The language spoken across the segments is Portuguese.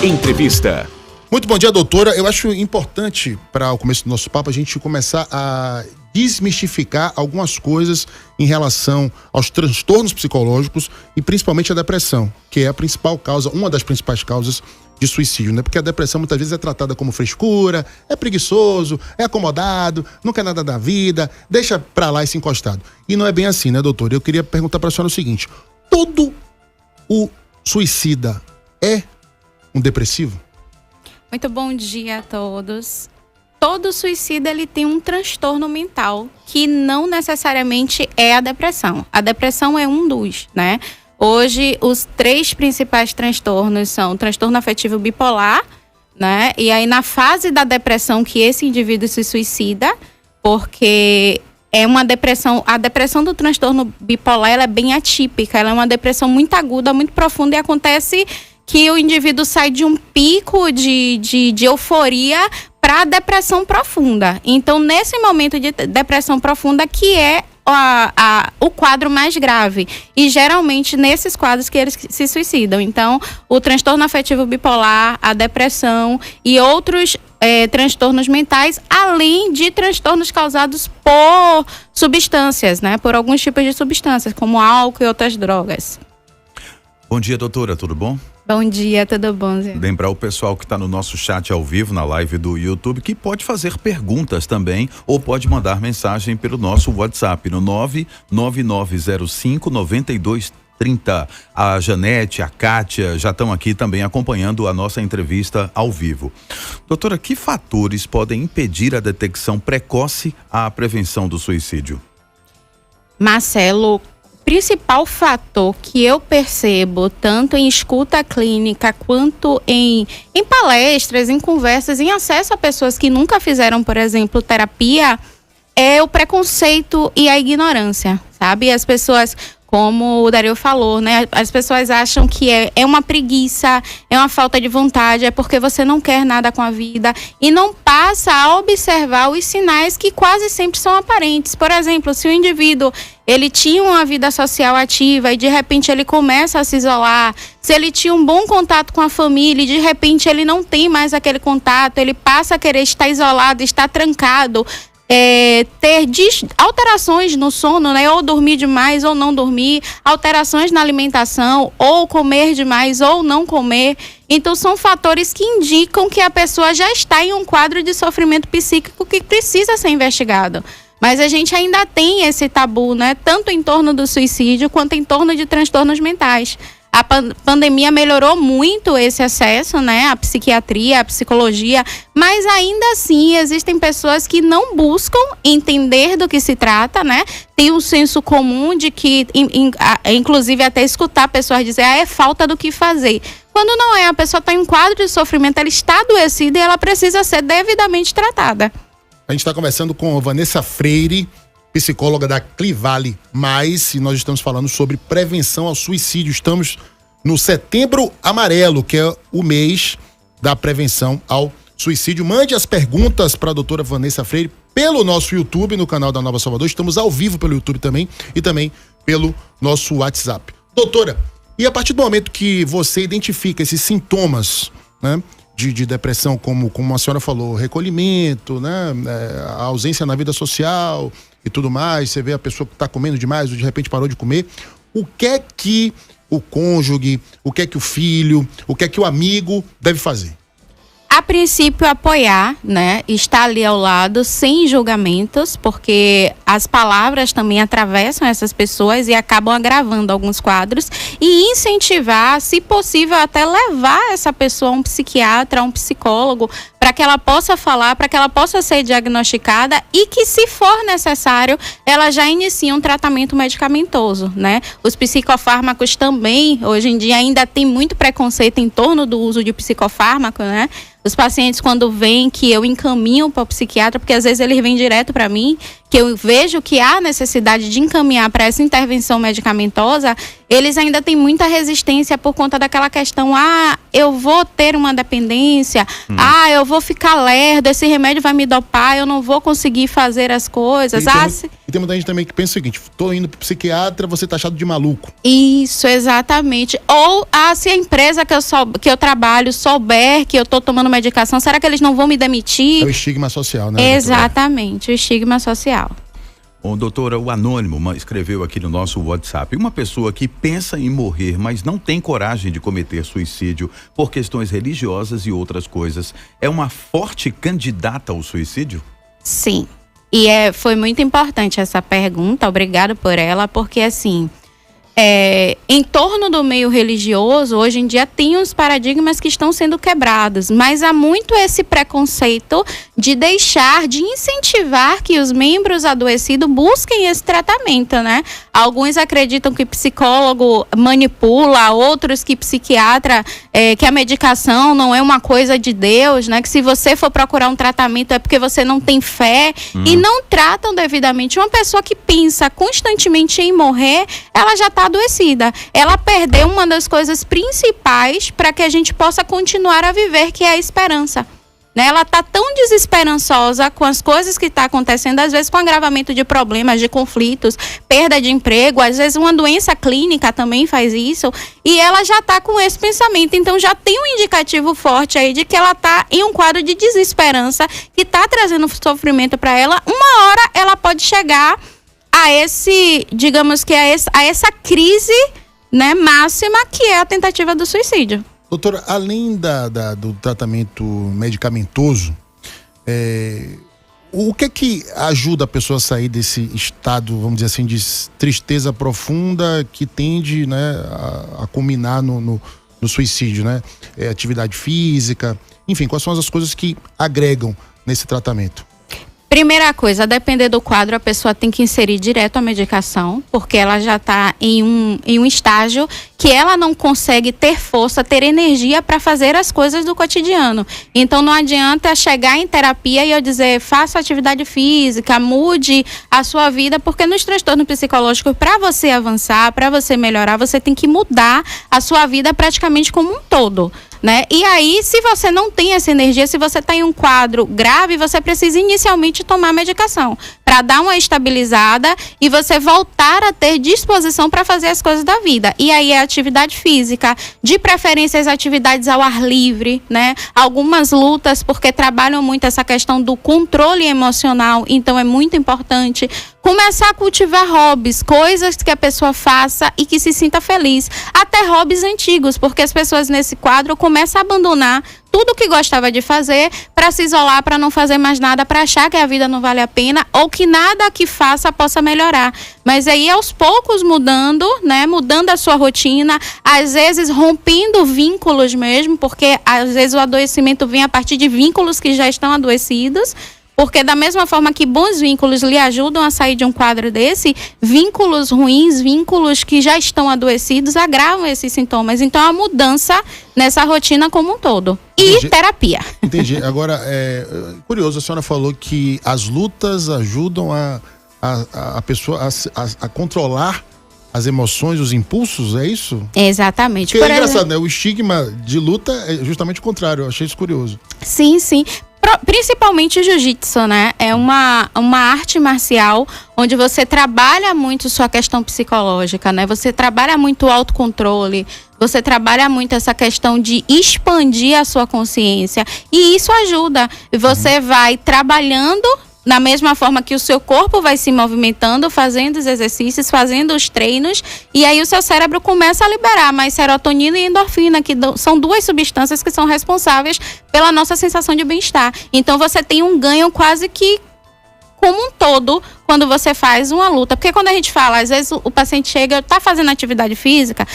Entrevista. Muito bom dia, doutora. Eu acho importante, para o começo do nosso papo, a gente começar a desmistificar algumas coisas em relação aos transtornos psicológicos e principalmente a depressão, que é a principal causa, uma das principais causas de suicídio, né? Porque a depressão muitas vezes é tratada como frescura, é preguiçoso, é acomodado, não quer nada da vida, deixa pra lá esse encostado. E não é bem assim, né, doutor? Eu queria perguntar pra senhora o seguinte: todo o suicida é um depressivo? Muito bom dia a todos. Todo suicida ele tem um transtorno mental que não necessariamente é a depressão. A depressão é um dos, né? Hoje, os 3 principais transtornos são o transtorno afetivo bipolar, né? E aí, na fase da depressão que esse indivíduo se suicida, porque é uma depressão, a depressão do transtorno bipolar, ela é bem atípica, ela é uma depressão muito aguda, muito profunda, e acontece que o indivíduo sai de um pico de euforia para depressão profunda. Então, nesse momento de depressão profunda, que é o quadro mais grave. E geralmente nesses quadros que eles se suicidam. Então, o transtorno afetivo bipolar, a depressão e outros transtornos mentais, além de transtornos causados por substâncias, né? Por alguns tipos de substâncias, como álcool e outras drogas. Bom dia, doutora, tudo bom? Bom dia, tudo bom, Zé? Lembrar o pessoal que está no nosso chat ao vivo, na live do YouTube, que pode fazer perguntas também, ou pode mandar mensagem pelo nosso WhatsApp, no 99905-9230. A Janete, a Kátia já estão aqui também acompanhando a nossa entrevista ao vivo. Doutora, que fatores podem impedir a detecção precoce à prevenção do suicídio? Marcelo, principal fator que eu percebo, tanto em escuta clínica quanto em palestras, em conversas, em acesso a pessoas que nunca fizeram, por exemplo, terapia, é o preconceito e a ignorância, sabe? As pessoas, como o Dario falou, né? As pessoas acham que é uma preguiça, é uma falta de vontade, é porque você não quer nada com a vida e não passa a observar os sinais que quase sempre são aparentes. Por exemplo, se o indivíduo ele tinha uma vida social ativa e de repente ele começa a se isolar, se ele tinha um bom contato com a família e de repente ele não tem mais aquele contato, ele passa a querer estar isolado, estar trancado, ter alterações no sono, né? Ou dormir demais ou não dormir, alterações na alimentação, ou comer demais ou não comer. Então são fatores que indicam que a pessoa já está em um quadro de sofrimento psíquico que precisa ser investigado. Mas a gente ainda tem esse tabu, né? Tanto em torno do suicídio quanto em torno de transtornos mentais. A pandemia melhorou muito esse acesso, né? A psiquiatria, a psicologia, mas ainda assim existem pessoas que não buscam entender do que se trata, né? Tem um senso comum de que, inclusive até escutar pessoas dizer, é falta do que fazer. Quando não é, a pessoa está em um quadro de sofrimento, ela está adoecida e ela precisa ser devidamente tratada. A gente está conversando com Vanessa Freire, psicóloga da Clivale Mais, e nós estamos falando sobre prevenção ao suicídio. Estamos no Setembro Amarelo, que é o mês da prevenção ao suicídio. Mande as perguntas para a doutora Vanessa Freire pelo nosso YouTube, no canal da Nova Salvador. Estamos ao vivo pelo YouTube também e também pelo nosso WhatsApp. Doutora, e a partir do momento que você identifica esses sintomas, né, de depressão, como a senhora falou, recolhimento, né, a ausência na vida social e tudo mais, você vê a pessoa que está comendo demais ou de repente parou de comer, o que é que o cônjuge, o que é que o filho, o que é que o amigo deve fazer? A princípio, apoiar, né? Estar ali ao lado, sem julgamentos, porque as palavras também atravessam essas pessoas e acabam agravando alguns quadros. E incentivar, se possível, até levar essa pessoa a um psiquiatra, a um psicólogo, para que ela possa falar, para que ela possa ser diagnosticada e que, se for necessário, ela já inicie um tratamento medicamentoso, né? Os psicofármacos também, hoje em dia, ainda tem muito preconceito em torno do uso de psicofármaco, né? Os pacientes, quando vêm, que eu encaminho para o psiquiatra, porque às vezes eles vêm direto para mim, que eu vejo que há necessidade de encaminhar para essa intervenção medicamentosa, eles ainda têm muita resistência por conta daquela questão, eu vou ter uma dependência, eu vou ficar lerdo, esse remédio vai me dopar, eu não vou conseguir fazer as coisas. E tem muita gente também que pensa o seguinte: tô indo pro psiquiatra, você tá achado de maluco. Isso, exatamente. Ou se a empresa que eu trabalho souber que eu tô tomando medicação, será que eles não vão me demitir? É o estigma social, né? Exatamente, o estigma social. Bom, doutora, o Anônimo escreveu aqui no nosso WhatsApp: uma pessoa que pensa em morrer, mas não tem coragem de cometer suicídio por questões religiosas e outras coisas, é uma forte candidata ao suicídio? Sim. E foi muito importante essa pergunta, obrigado por ela, porque assim, em torno do meio religioso, hoje em dia tem uns paradigmas que estão sendo quebrados, mas há muito esse preconceito de incentivar que os membros adoecidos busquem esse tratamento, né? Alguns acreditam que psicólogo manipula, outros que psiquiatra, que a medicação não é uma coisa de Deus, né? Que se você for procurar um tratamento é porque você não tem fé, e não tratam devidamente. Uma pessoa que pensa constantemente em morrer, ela já está adoecida. Ela perdeu uma das coisas principais para que a gente possa continuar a viver, que é a esperança. Né? Ela está tão desesperançosa com as coisas que estão acontecendo, às vezes com agravamento de problemas, de conflitos, perda de emprego, às vezes uma doença clínica também faz isso, e ela já está com esse pensamento. Então já tem um indicativo forte aí de que ela está em um quadro de desesperança que está trazendo sofrimento para ela. Uma hora ela pode chegar a essa crise, né, máxima, que é a tentativa do suicídio. Doutora, além do tratamento medicamentoso, o que é que ajuda a pessoa a sair desse estado, vamos dizer assim, de tristeza profunda que tende, né, a culminar no suicídio, né? Atividade física, enfim, quais são as coisas que agregam nesse tratamento? Primeira coisa, a depender do quadro, a pessoa tem que inserir direto a medicação, porque ela já está em um estágio que ela não consegue ter força, ter energia para fazer as coisas do cotidiano. Então não adianta chegar em terapia e eu dizer, faça atividade física, mude a sua vida, porque nos transtornos psicológicos, para você avançar, para você melhorar, você tem que mudar a sua vida praticamente como um todo. Né? E aí, se você não tem essa energia, se você está em um quadro grave, você precisa inicialmente tomar medicação para dar uma estabilizada e você voltar a ter disposição para fazer as coisas da vida. E aí é atividade física, de preferência as atividades ao ar livre, né? Algumas lutas, porque trabalham muito essa questão do controle emocional, então é muito importante começar a cultivar hobbies, coisas que a pessoa faça e que se sinta feliz. Até hobbies antigos, porque as pessoas nesse quadro começam a abandonar tudo que gostava de fazer para se isolar, para não fazer mais nada, para achar que a vida não vale a pena ou que nada que faça possa melhorar. Mas aí aos poucos mudando, né? Mudando a sua rotina, às vezes rompendo vínculos mesmo, porque às vezes o adoecimento vem a partir de vínculos que já estão adoecidos. Porque da mesma forma que bons vínculos lhe ajudam a sair de um quadro desse, vínculos ruins, vínculos que já estão adoecidos, agravam esses sintomas. Então, a mudança nessa rotina como um todo. E entendi. Terapia. Entendi. Agora, curioso, a senhora falou que as lutas ajudam a pessoa a controlar as emoções, os impulsos, é isso? Exatamente. Porque é engraçado, né? O estigma de luta é justamente o contrário. Eu achei isso curioso. Sim, sim. Principalmente o jiu-jitsu, né? É uma arte marcial onde você trabalha muito sua questão psicológica, né? Você trabalha muito o autocontrole, você trabalha muito essa questão de expandir a sua consciência. E isso ajuda. Você vai trabalhando da mesma forma que o seu corpo vai se movimentando, fazendo os exercícios, fazendo os treinos, e aí o seu cérebro começa a liberar mais serotonina e endorfina, que são duas substâncias que são responsáveis pela nossa sensação de bem-estar. Então você tem um ganho quase que como um todo quando você faz uma luta. Porque quando a gente fala, às vezes o paciente chega, está fazendo atividade física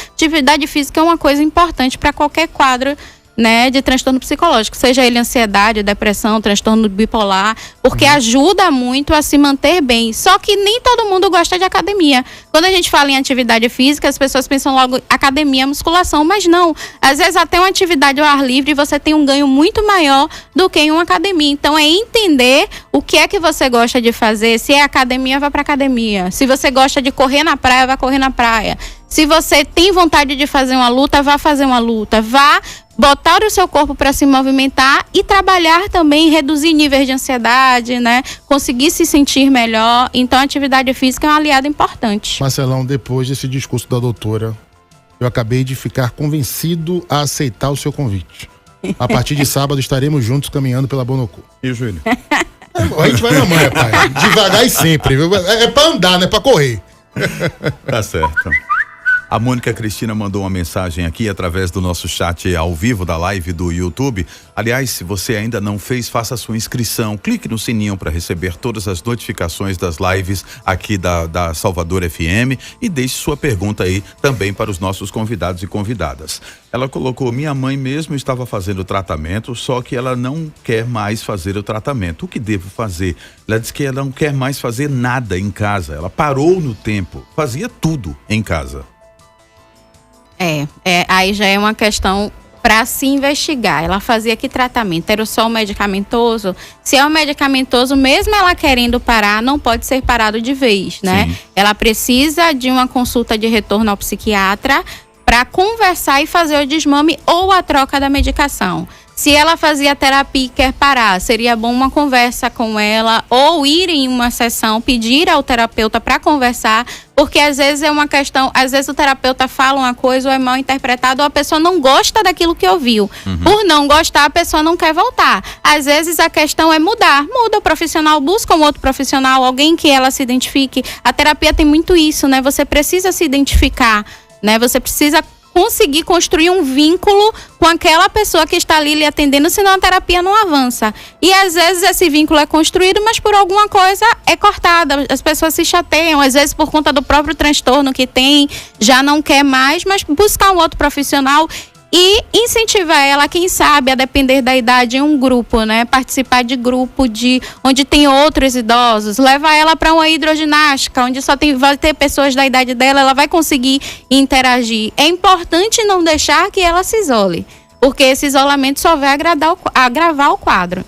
é uma coisa importante para qualquer quadro, né, de transtorno psicológico, seja ele ansiedade, depressão, transtorno bipolar, porque ajuda muito a se manter bem. Só que nem todo mundo gosta de academia. Quando a gente fala em atividade física, as pessoas pensam logo academia, musculação, mas não. Às vezes até uma atividade ao ar livre você tem um ganho muito maior do que em uma academia. Então é entender o que é que você gosta de fazer. Se é academia, vá para academia. Se você gosta de correr na praia, vá correr na praia. Se você tem vontade de fazer uma luta, vá fazer uma luta. Vá botar o seu corpo para se movimentar e trabalhar também, reduzir níveis de ansiedade, né? Conseguir se sentir melhor. Então, a atividade física é um aliado importante. Marcelão, depois desse discurso da doutora, eu acabei de ficar convencido a aceitar o seu convite. A partir de sábado estaremos juntos caminhando pela Bonocô. E o Júlio? A gente vai na manhã, pai. Devagar e sempre, viu? É pra andar, não é pra correr. Tá certo. A Mônica Cristina mandou uma mensagem aqui através do nosso chat ao vivo da live do YouTube. Aliás, se você ainda não fez, faça a sua inscrição. Clique no sininho para receber todas as notificações das lives aqui da Salvador FM e deixe sua pergunta aí também para os nossos convidados e convidadas. Ela colocou: minha mãe mesmo estava fazendo o tratamento, só que ela não quer mais fazer o tratamento. O que devo fazer? Ela disse que ela não quer mais fazer nada em casa. Ela parou no tempo, fazia tudo em casa. Aí já é uma questão para se investigar. Ela fazia que tratamento? Era só o medicamentoso? Se é o medicamentoso, mesmo ela querendo parar, não pode ser parado de vez, né? Sim. Ela precisa de uma consulta de retorno ao psiquiatra para conversar e fazer o desmame ou a troca da medicação. Se ela fazia terapia e quer parar, seria bom uma conversa com ela ou ir em uma sessão, pedir ao terapeuta para conversar, porque às vezes é uma questão, às vezes o terapeuta fala uma coisa ou é mal interpretado ou a pessoa não gosta daquilo que ouviu. Por não gostar, a pessoa não quer voltar. Às vezes a questão é mudar. Muda o profissional, busca um outro profissional, alguém que ela se identifique. A terapia tem muito isso, né? Você precisa se identificar, né? Você precisa conseguir construir um vínculo com aquela pessoa que está ali lhe atendendo, senão a terapia não avança. E às vezes esse vínculo é construído, mas por alguma coisa é cortada. As pessoas se chateiam, às vezes por conta do próprio transtorno que tem, já não quer mais, mas buscar um outro profissional e incentivar ela, quem sabe, a depender da idade, em um grupo, né? Participar de grupo onde tem outros idosos, levar ela para uma hidroginástica, onde vai ter pessoas da idade dela, ela vai conseguir interagir. É importante não deixar que ela se isole, porque esse isolamento só vai agravar o quadro.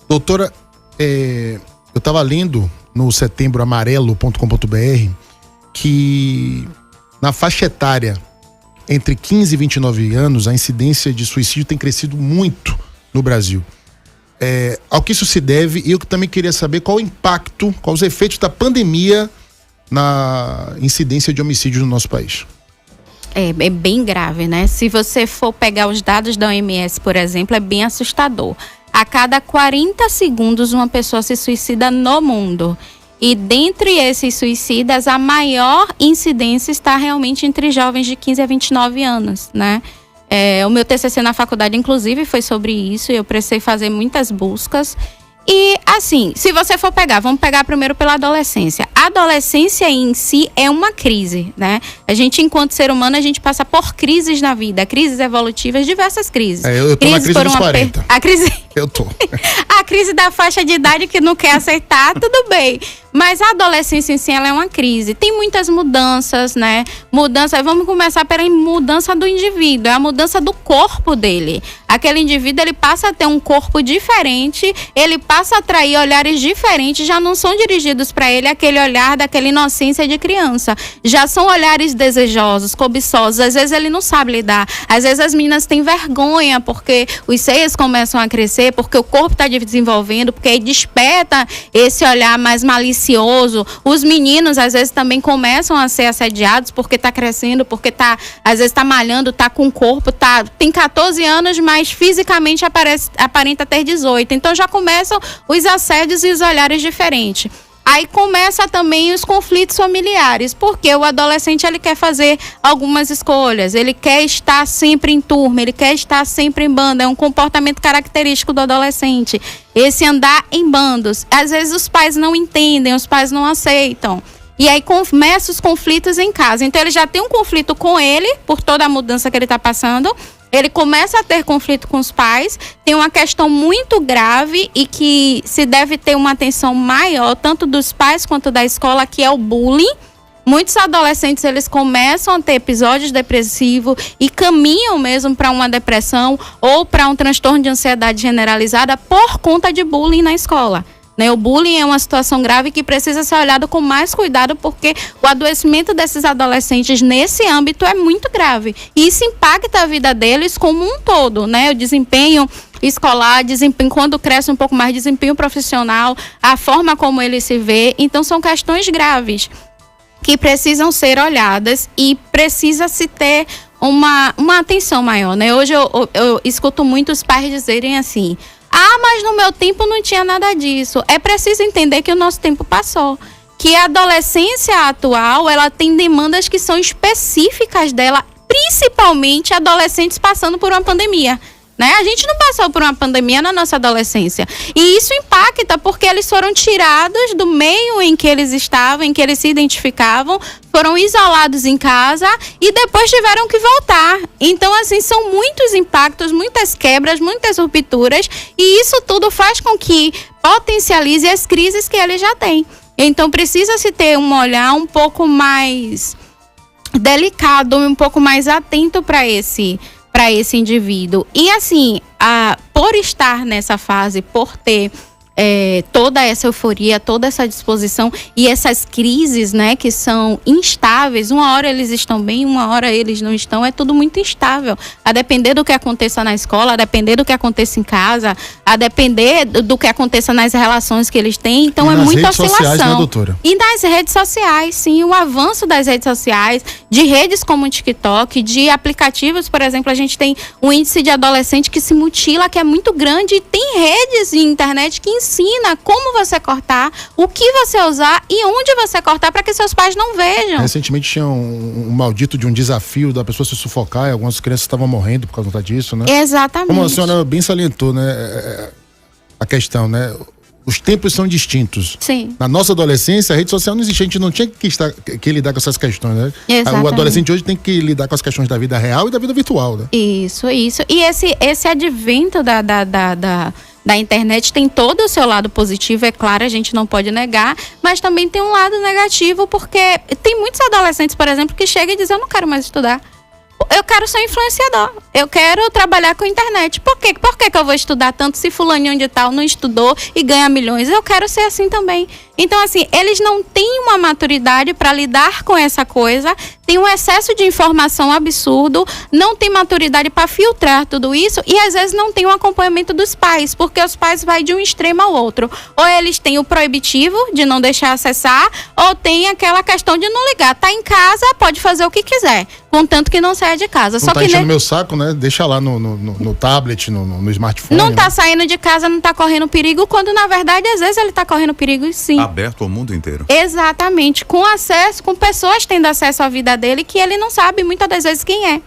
Doutora, eu estava lendo no setembroamarelo.com.br que na faixa etária entre 15 e 29 anos, a incidência de suicídio tem crescido muito no Brasil. Ao que isso se deve, e eu também queria saber qual o impacto, quais os efeitos da pandemia na incidência de homicídios no nosso país. É bem grave, né? Se você for pegar os dados da OMS, por exemplo, é bem assustador. A cada 40 segundos uma pessoa se suicida no mundo. E dentre esses suicidas, a maior incidência está realmente entre jovens de 15 a 29 anos, né? O meu TCC na faculdade, inclusive, foi sobre isso. E eu precisei fazer muitas buscas. E, assim, se você for pegar, vamos pegar primeiro pela adolescência. A adolescência em si é uma crise, né? A gente, enquanto ser humano, a gente passa por crises na vida. Crises evolutivas, diversas crises. Eu tô na crise dos 40. Eu tô. A crise da faixa de idade que não quer aceitar, tudo bem. Mas a adolescência em si, ela é uma crise. Tem muitas mudanças, né? Vamos começar pela mudança do indivíduo. É a mudança do corpo dele. Aquele indivíduo, ele passa a ter um corpo diferente, ele passa a atrair olhares diferentes, já não são dirigidos para ele aquele olhar daquela inocência de criança. Já são olhares desejosos, cobiçosos. Às vezes ele não sabe lidar. Às vezes as meninas têm vergonha porque os seios começam a crescer, porque o corpo está desenvolvendo, porque aí desperta esse olhar mais malicioso. Os meninos às vezes também começam a ser assediados porque tá crescendo, porque às vezes tá malhando, tá com o corpo, tem 14 anos, mas fisicamente aparenta ter 18. Então já começam os assédios e os olhares diferentes. Aí começa também os conflitos familiares, porque o adolescente, ele quer fazer algumas escolhas, ele quer estar sempre em turma, ele quer estar sempre em banda, é um comportamento característico do adolescente, esse andar em bandos. Às vezes os pais não entendem, os pais não aceitam. E aí começam os conflitos em casa. Então ele já tem um conflito com ele, por toda a mudança que ele está passando. Ele começa a ter conflito com os pais, tem uma questão muito grave e que se deve ter uma atenção maior, tanto dos pais quanto da escola, que é o bullying. Muitos adolescentes, eles começam a ter episódios depressivos e caminham mesmo para uma depressão ou para um transtorno de ansiedade generalizada por conta de bullying na escola. né? O bullying é uma situação grave que precisa ser olhado com mais cuidado, porque o adoecimento desses adolescentes nesse âmbito é muito grave. E isso impacta a vida deles como um todo, né? O desempenho escolar, desempenho, quando cresce um pouco mais, desempenho profissional, a forma como ele se vê. Então, são questões graves que precisam ser olhadas e precisa se ter uma atenção maior, né? Hoje eu escuto muitos pais dizerem assim: mas no meu tempo não tinha nada disso. É preciso entender que o nosso tempo passou. Que a adolescência atual, ela tem demandas que são específicas dela, principalmente adolescentes passando por uma pandemia. Né? A gente não passou por uma pandemia na nossa adolescência. E isso impacta porque eles foram tirados do meio em que eles estavam, em que eles se identificavam, foram isolados em casa e depois tiveram que voltar. Então, assim, são muitos impactos, muitas quebras, muitas rupturas, e isso tudo faz com que potencialize as crises que eles já têm. Então, precisa se ter um olhar um pouco mais delicado, um pouco mais atento para esse indivíduo. E assim, por estar nessa fase, por ter toda essa euforia, toda essa disposição e essas crises, né, que são instáveis, uma hora eles estão bem, uma hora eles não estão, é tudo muito instável, a depender do que aconteça na escola, a depender do que aconteça em casa, a depender do que aconteça nas relações que eles têm, então é muita oscilação. Sociais, né, doutora? E nas redes sociais, sim, o avanço das redes sociais, de redes como o TikTok, de aplicativos, por exemplo, a gente tem um índice de adolescente que se mutila, que é muito grande, e tem redes de internet que ensina como você cortar, o que você usar e onde você cortar para que seus pais não vejam. Recentemente tinha um maldito de um desafio da pessoa se sufocar, e algumas crianças estavam morrendo por causa disso, né? Exatamente. Como a senhora bem salientou, né? A questão, né? Os tempos são distintos. Sim. Na nossa adolescência, a rede social não existia, a gente não tinha que lidar com essas questões, né? Exatamente. O adolescente hoje tem que lidar com as questões da vida real e da vida virtual, né? Isso. E esse advento da internet tem todo o seu lado positivo, é claro, a gente não pode negar, mas também tem um lado negativo, porque tem muitos adolescentes, por exemplo, que chegam e dizem: eu não quero mais estudar. Eu quero ser influenciador, eu quero trabalhar com internet. Por quê? Por que eu vou estudar tanto se fulaninho de tal não estudou e ganha milhões? Eu quero ser assim também. Então, assim, eles não têm uma maturidade para lidar com essa coisa, tem um excesso de informação absurdo, não tem maturidade para filtrar tudo isso e às vezes não tem um acompanhamento dos pais, porque os pais vão de um extremo ao outro. Ou eles têm o proibitivo de não deixar acessar, ou tem aquela questão de não ligar. Tá em casa, pode fazer o que quiser, contanto que não saia de casa. Não só tá que enchendo meu saco, né? Deixa lá no tablet, no smartphone. Não tá né? saindo de casa, não tá correndo perigo, quando na verdade às vezes ele tá correndo perigo, sim. Aberto ao mundo inteiro. Exatamente, com acesso, com pessoas tendo acesso à vida dele que ele não sabe muitas das vezes quem é.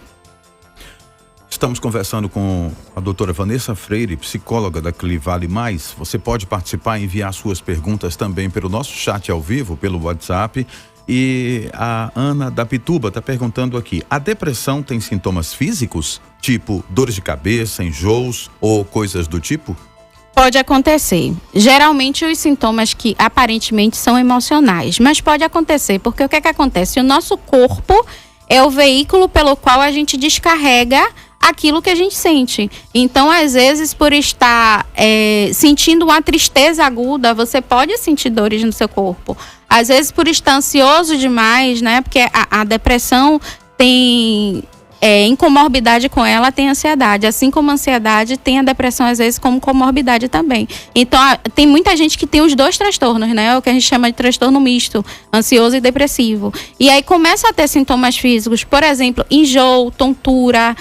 Estamos conversando com a doutora Vanessa Freire, psicóloga da Clivale Mais. Você pode participar e enviar suas perguntas também pelo nosso chat ao vivo, pelo WhatsApp. E a Ana da Pituba está perguntando aqui: a depressão tem sintomas físicos? Tipo dores de cabeça, enjoos ou coisas do tipo? Pode acontecer. Geralmente os sintomas que aparentemente são emocionais, mas pode acontecer, porque o que acontece? O nosso corpo é o veículo pelo qual a gente descarrega aquilo que a gente sente. Então, às vezes, por estar sentindo uma tristeza aguda, você pode sentir dores no seu corpo. Às vezes, por estar ansioso demais, né? Porque a depressão tem... em comorbidade com ela tem ansiedade, assim como a ansiedade tem a depressão às vezes como comorbidade também. Então tem muita gente que tem os dois transtornos, né? O que a gente chama de transtorno misto, ansioso e depressivo. E aí começa a ter sintomas físicos, por exemplo, enjoo, tontura,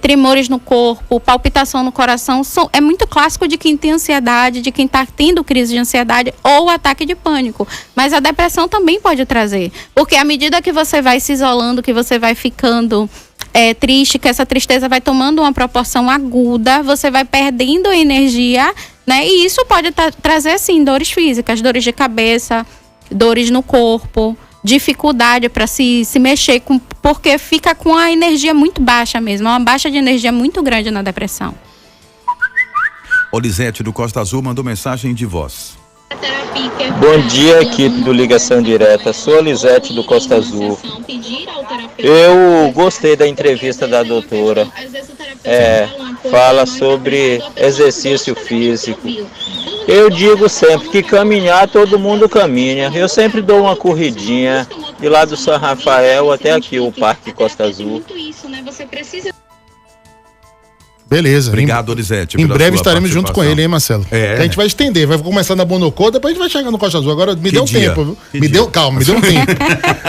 tremores no corpo, palpitação no coração. É muito clássico de quem tem ansiedade, de quem está tendo crise de ansiedade ou ataque de pânico. Mas a depressão também pode trazer, porque à medida que você vai se isolando, que você vai ficando triste, que essa tristeza vai tomando uma proporção aguda, você vai perdendo energia, né? E isso pode trazer, sim, dores físicas, dores de cabeça, dores no corpo, dificuldade para se mexer, porque fica com a energia muito baixa mesmo, uma baixa de energia muito grande na depressão. Olisete do Costa Azul mandou mensagem de voz. Bom dia, equipe do Ligação Direta. Sou Lisete do Costa Azul. Eu gostei da entrevista da doutora. Fala sobre exercício físico. Eu digo sempre que caminhar todo mundo caminha. Eu sempre dou uma corridinha de lá do São Rafael até aqui, o Parque Costa Azul. Beleza. Obrigado, Orizete. Em breve estaremos junto com ele, hein, Marcelo? A gente vai estender, vai começar na Bonocô, depois a gente vai chegar no Costa Azul. Agora me deu um tempo, viu? Calma, me deu um tempo.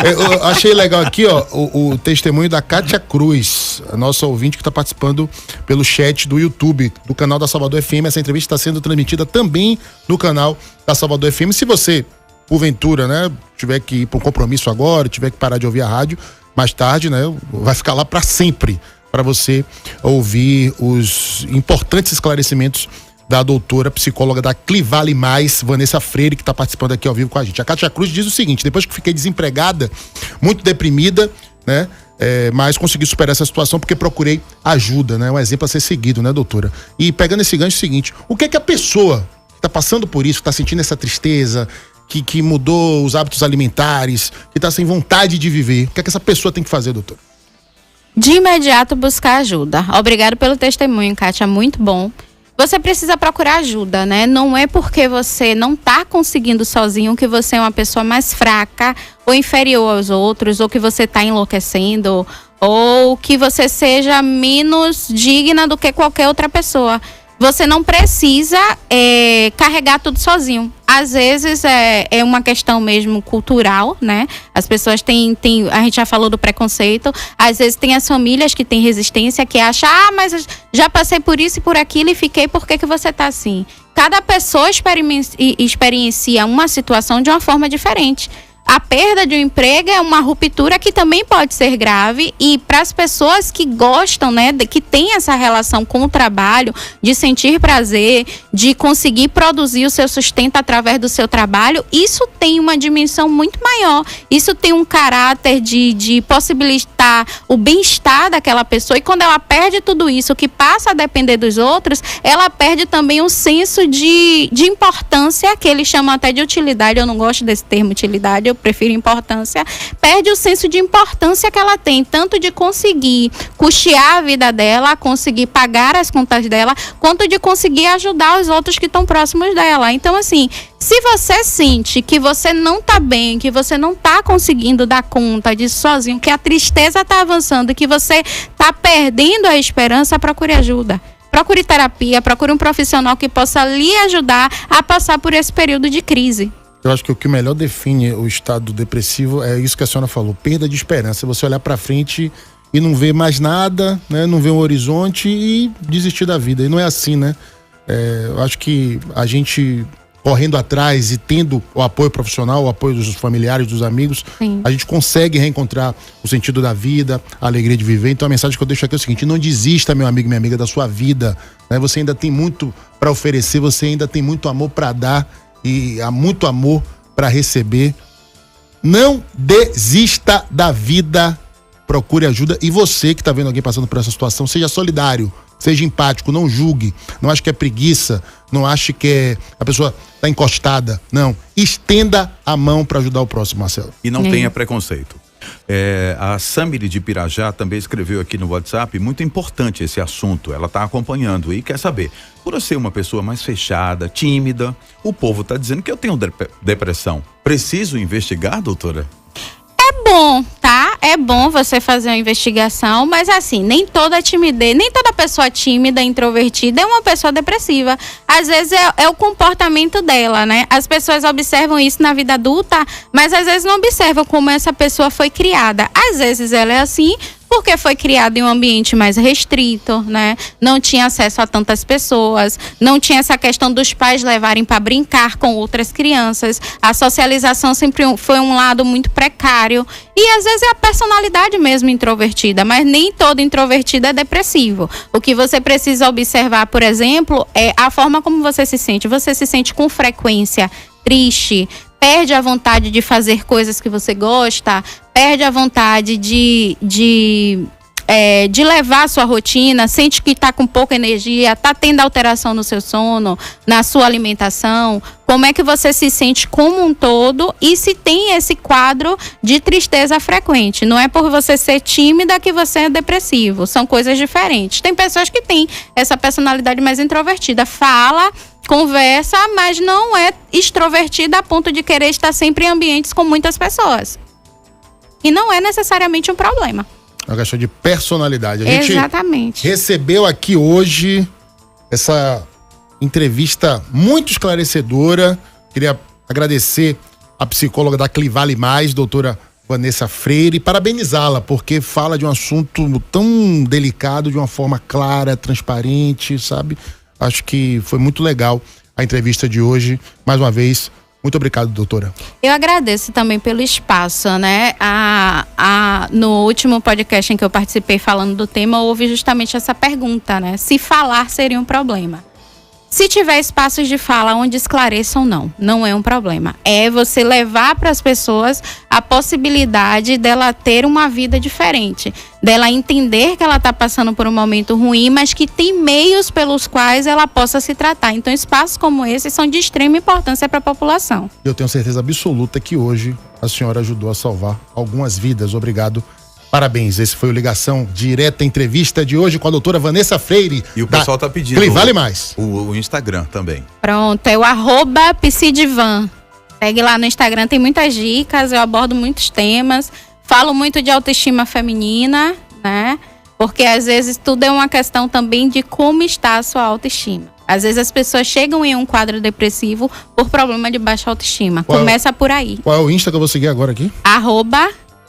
Eu achei legal aqui, ó, o testemunho da Kátia Cruz, a nossa ouvinte que está participando pelo chat do YouTube, do canal da Salvador FM. Essa entrevista está sendo transmitida também no canal da Salvador FM. Se você, porventura, né, tiver que ir para um compromisso agora, tiver que parar de ouvir a rádio, mais tarde, né, vai ficar lá para sempre, para você ouvir os importantes esclarecimentos da doutora psicóloga da Clivale Mais, Vanessa Freire, que está participando aqui ao vivo com a gente. A Kátia Cruz diz o seguinte: depois que fiquei desempregada, muito deprimida, né, mas consegui superar essa situação porque procurei ajuda, né, um exemplo a ser seguido, né, doutora? E pegando esse gancho, é o seguinte: o que é que a pessoa que está passando por isso, que está sentindo essa tristeza, que mudou os hábitos alimentares, que está sem vontade de viver, o que é que essa pessoa tem que fazer, doutora? De imediato buscar ajuda. Obrigado pelo testemunho, Kátia, muito bom. Você precisa procurar ajuda, né? Não é porque você não está conseguindo sozinho que você é uma pessoa mais fraca ou inferior aos outros, ou que você está enlouquecendo, ou que você seja menos digna do que qualquer outra pessoa. Você não precisa carregar tudo sozinho. Às vezes é uma questão mesmo cultural, né? As pessoas têm, a gente já falou do preconceito. Às vezes tem as famílias que têm resistência, que acham, mas já passei por isso e por aquilo e fiquei, por que você tá assim? Cada pessoa experiencia uma situação de uma forma diferente. A perda de um emprego é uma ruptura que também pode ser grave, e para as pessoas que gostam, né, que tem essa relação com o trabalho, de sentir prazer, de conseguir produzir o seu sustento através do seu trabalho, isso tem uma dimensão muito maior. Isso tem um caráter de possibilitar o bem-estar daquela pessoa, e quando ela perde tudo isso, que passa a depender dos outros, ela perde também um senso de importância, que eles chamam até de utilidade. Eu não gosto desse termo utilidade, eu prefiro importância. Perde o senso de importância que ela tem, tanto de conseguir custear a vida dela, conseguir pagar as contas dela, quanto de conseguir ajudar os outros que estão próximos dela. Então, assim, se você sente que você não tá bem, que você não tá conseguindo dar conta disso sozinho, que a tristeza tá avançando, que você tá perdendo a esperança, procure ajuda. Procure terapia, procure um profissional que possa lhe ajudar a passar por esse período de crise. Eu acho que o que melhor define o estado depressivo é isso que a senhora falou: perda de esperança. Você olhar para frente e não ver mais nada, né? Não ver um horizonte e desistir da vida. E não é assim, né? Eu acho que a gente correndo atrás e tendo o apoio profissional, o apoio dos familiares, dos amigos, sim, a gente consegue reencontrar o sentido da vida, a alegria de viver. Então a mensagem que eu deixo aqui é o seguinte: não desista, meu amigo e minha amiga, da sua vida, né? Você ainda tem muito para oferecer, você ainda tem muito amor para dar e há muito amor para receber. Não desista da vida, procure ajuda. E você que está vendo alguém passando por essa situação, seja solidário, seja empático, não julgue, não ache que é preguiça, não ache que a pessoa está encostada. Não, estenda a mão para ajudar o próximo, Marcelo. E não tenha preconceito. A Samiri de Pirajá também escreveu aqui no WhatsApp: muito importante esse assunto, ela está acompanhando e quer saber, por eu ser uma pessoa mais fechada, tímida, o povo está dizendo que eu tenho depressão, preciso investigar, doutora? É bom, tá? É bom você fazer uma investigação, mas assim, nem toda timidez, nem toda pessoa tímida, introvertida é uma pessoa depressiva. Às vezes é o comportamento dela, né? As pessoas observam isso na vida adulta, mas às vezes não observam como essa pessoa foi criada. Às vezes ela é assim porque foi criada em um ambiente mais restrito, né? Não tinha acesso a tantas pessoas, não tinha essa questão dos pais levarem para brincar com outras crianças. A socialização sempre foi um lado muito precário. E às vezes é a personalidade mesmo introvertida, mas nem todo introvertido é depressivo. O que você precisa observar, por exemplo, é a forma como você se sente. Você se sente com frequência triste, perde a vontade de fazer coisas que você gosta, perde a vontade de de levar a sua rotina, sente que está com pouca energia, está tendo alteração no seu sono, na sua alimentação, como é que você se sente como um todo e se tem esse quadro de tristeza frequente. Não é por você ser tímida que você é depressivo, são coisas diferentes. Tem pessoas que têm essa personalidade mais introvertida, fala, conversa, mas não é extrovertida a ponto de querer estar sempre em ambientes com muitas pessoas. E não é necessariamente um problema. É uma questão de personalidade. A gente Exatamente. recebeu aqui hoje essa entrevista muito esclarecedora. Queria agradecer a psicóloga da Clivale Mais, doutora Vanessa Freire, parabenizá-la, porque fala de um assunto tão delicado de uma forma clara, transparente, sabe? Acho que foi muito legal a entrevista de hoje. Mais uma vez, muito obrigado, doutora. Eu agradeço também pelo espaço, né? No último podcast em que eu participei falando do tema, houve justamente essa pergunta, né? Se falar seria um problema. Se tiver espaços de fala onde esclareçam, não é um problema. É você levar para as pessoas a possibilidade dela ter uma vida diferente, dela entender que ela está passando por um momento ruim, mas que tem meios pelos quais ela possa se tratar. Então, espaços como esse são de extrema importância para a população. Eu tenho certeza absoluta que hoje a senhora ajudou a salvar algumas vidas. Obrigado. Parabéns, esse foi o Ligação Direta, entrevista de hoje com a doutora Vanessa Freire. E o pessoal tá pedindo Clivale Mais. O Instagram também. Pronto, é o @psidivan. Segue lá no Instagram, tem muitas dicas, eu abordo muitos temas, falo muito de autoestima feminina, né? Porque às vezes tudo é uma questão também de como está a sua autoestima. Às vezes as pessoas chegam em um quadro depressivo por problema de baixa autoestima. Começa por aí. Qual é o Insta que eu vou seguir agora aqui?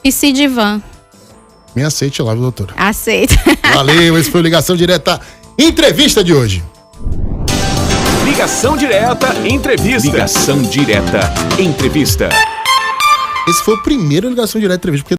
@psidivan. Me aceite lá, doutora. Aceita. Valeu, esse foi o Ligação Direta, entrevista de hoje. Ligação Direta, entrevista. Ligação Direta, entrevista. Esse foi o primeiro Ligação Direta, entrevista, porque